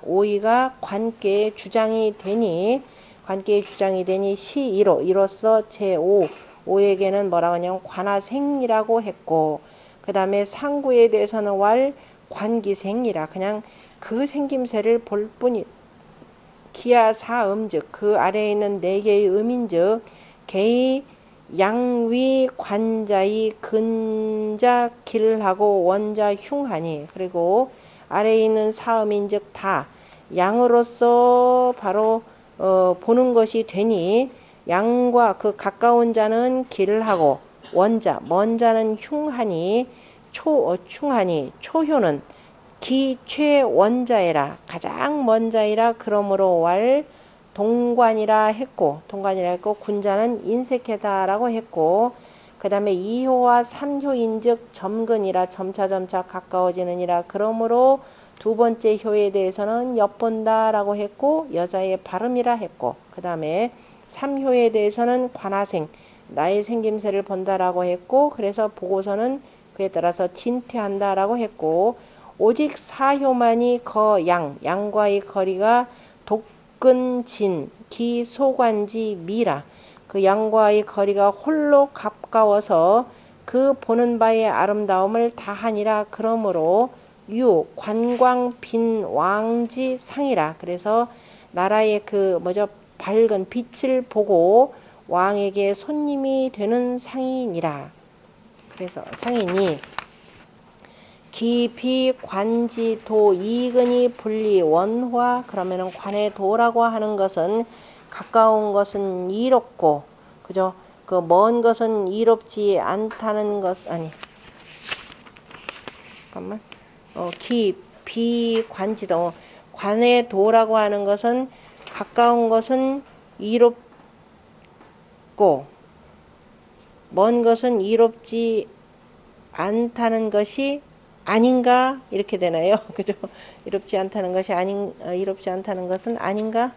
오이가 관계의 주장이 되니 관계의 주장이 되니 시이로 이로써 제5 오에게는 뭐라고 하냐면 관하생이라고 했고 그 다음에 상구에 대해서는 왈 관기생이라 그냥 그 생김새를 볼 뿐이 기하사음즉 그 아래에 있는 네 개의 음인즉 개의 양위 관자의 근자 길하고 원자 흉하니 그리고 아래에 있는 사음인즉 다 양으로서 바로 보는 것이 되니 양과 그 가까운 자는 길하고 원자 먼 자는 흉하니 흉하니 초효는 기최원자이라 가장 먼 자이라 그러므로 왈 동관이라 했고 군자는 인색해다라고 했고 그 다음에 2효와 3효인즉 점근이라 점차 가까워지느니라. 그러므로 두 번째 효에 대해서는 엿본다 라고 했고 여자의 발음이라 했고, 그 다음에 3효에 대해서는 관하생, 나의 생김새를 본다라고 했고, 그래서 보고서는 그에 따라서 진퇴한다라고 했고, 오직 4효만이 양과의 거리가 독근진, 기소관지 미라. 그 양과의 거리가 홀로 가까워서 그 보는 바의 아름다움을 다하니라. 그러므로 관광 빈 왕지 상이라. 그래서 나라의 그 밝은 빛을 보고 왕에게 손님이 되는 상이니라. 그래서 상이니 기비 관지도 이근이 분리 원화. 그러면은 관의 도라고 하는 것은 가까운 것은 이롭고, 그죠? 그 먼 것은 이롭지 않다는 것, 아니, 잠깐만. 기비 관지도, 관의 도라고 하는 것은 가까운 것은 이롭고 먼 것은 이롭지 않다는 것이 아닌가, 이렇게 되나요? 그죠? 이롭지 않다는 것이 이롭지 않다는 것은 아닌가?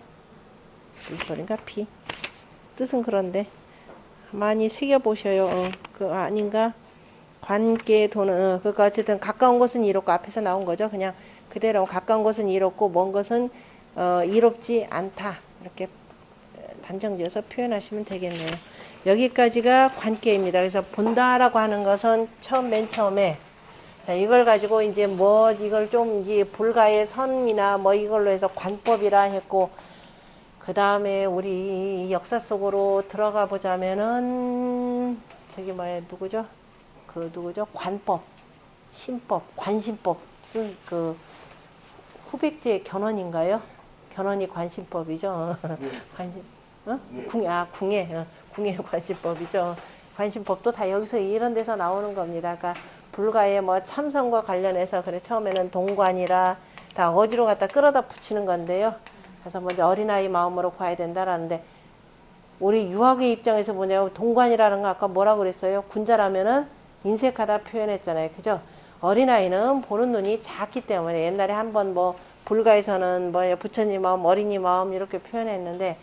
물소린가 피. 뜻은 그런데 많이 새겨보셔요. 그 아닌가? 관계 도는 그러니까 어쨌든 가까운 것은 이롭고, 앞에서 나온 거죠. 그냥 그대로 가까운 것은 이롭고 먼 것은 이롭지 않다, 이렇게 단정지어서 표현하시면 되겠네요. 여기까지가 관계입니다. 그래서 본다라고 하는 것은 맨 처음에 자, 이걸 가지고 이제 이걸 좀 이제 불가의 선이나 이걸로 해서 관법이라 했고, 그 다음에 우리 역사 속으로 들어가 보자면은 저기 누구죠? 관법, 신법, 관신법 쓴 그 후백제 견훤인가요? 견훤이 관신법이죠. 관신, 궁예 관신법이죠. 관신법도 다 여기서 이런 데서 나오는 겁니다. 그러니까 불가의 참선과 관련해서 그래 처음에는 동관이라 다 어디로 갖다 끌어다 붙이는 건데요. 그래서 먼저 어린아이 마음으로 봐야 된다라는데, 우리 유학의 입장에서 뭐냐면 동관이라는 거 아까 뭐라고 그랬어요? 군자라면은 인색하다 표현했잖아요. 그죠? 어린아이는 보는 눈이 작기 때문에 옛날에 한번 불가에서는 부처님 마음, 어린이 마음 이렇게 표현했는데,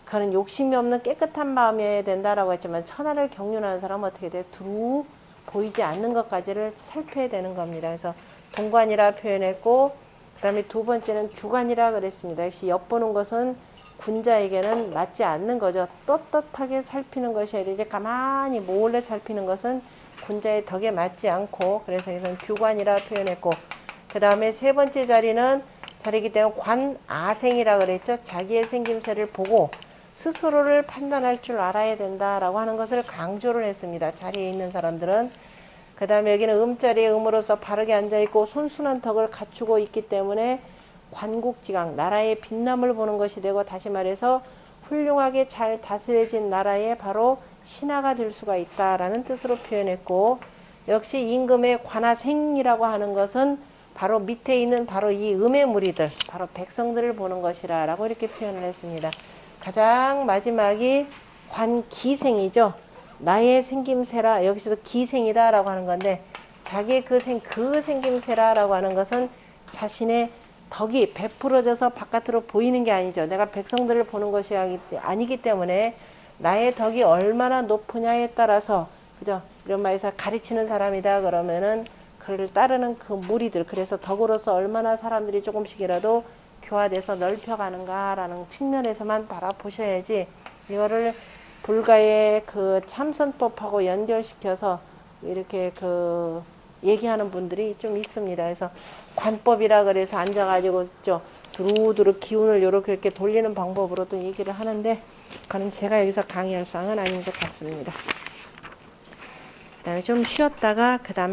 그는 욕심이 없는 깨끗한 마음이어야 된다라고 했지만 천하를 경륜하는 사람은 어떻게 돼요? 두루 보이지 않는 것까지를 살펴야 되는 겁니다. 그래서 동관이라 표현했고, 그 다음에 두 번째는 주관이라 그랬습니다. 역시 엿보는 것은 군자에게는 맞지 않는 거죠. 떳떳하게 살피는 것이어야 되지 가만히 몰래 살피는 것은 군자의 덕에 맞지 않고, 그래서 이건 주관이라 표현했고, 그 다음에 세 번째 자리이기 때문에 관아생이라 그랬죠. 자기의 생김새를 보고 스스로를 판단할 줄 알아야 된다라고 하는 것을 강조를 했습니다. 자리에 있는 사람들은. 그 다음에 여기는 음자리에 음으로써 바르게 앉아있고 손순한 덕을 갖추고 있기 때문에 관국지강, 나라의 빛남을 보는 것이 되고, 다시 말해서 훌륭하게 잘 다스려진 나라의 바로 신하가 될 수가 있다라는 뜻으로 표현했고, 역시 임금의 관하생이라고 하는 것은 바로 밑에 있는 바로 이 음의 무리들, 바로 백성들을 보는 것이라 라고 이렇게 표현을 했습니다. 가장 마지막이 관기생이죠. 나의 생김새라, 여기서도 기생이다 라고 하는 건데, 자기의 그 생김새라 라고 하는 것은 자신의 덕이 베풀어져서 바깥으로 보이는 게 아니죠. 내가 백성들을 보는 것이 아니기 때문에 나의 덕이 얼마나 높으냐에 따라서, 그죠? 이런 말에서 가르치는 사람이다 그러면은 그를 따르는 그 무리들, 그래서 덕으로서 얼마나 사람들이 조금씩이라도 교화돼서 넓혀가는가라는 측면에서만 바라보셔야지, 이거를 불가의 그 참선법하고 연결시켜서 이렇게 얘기하는 분들이 좀 있습니다. 그래서 관법이라 그래서 앉아가지고 두루두루 기운을 이렇게 돌리는 방법으로도 얘기를 하는데, 그건 제가 여기서 강의할 사항은 아닌 것 같습니다. 그 다음에 좀 쉬었다가 그 다음에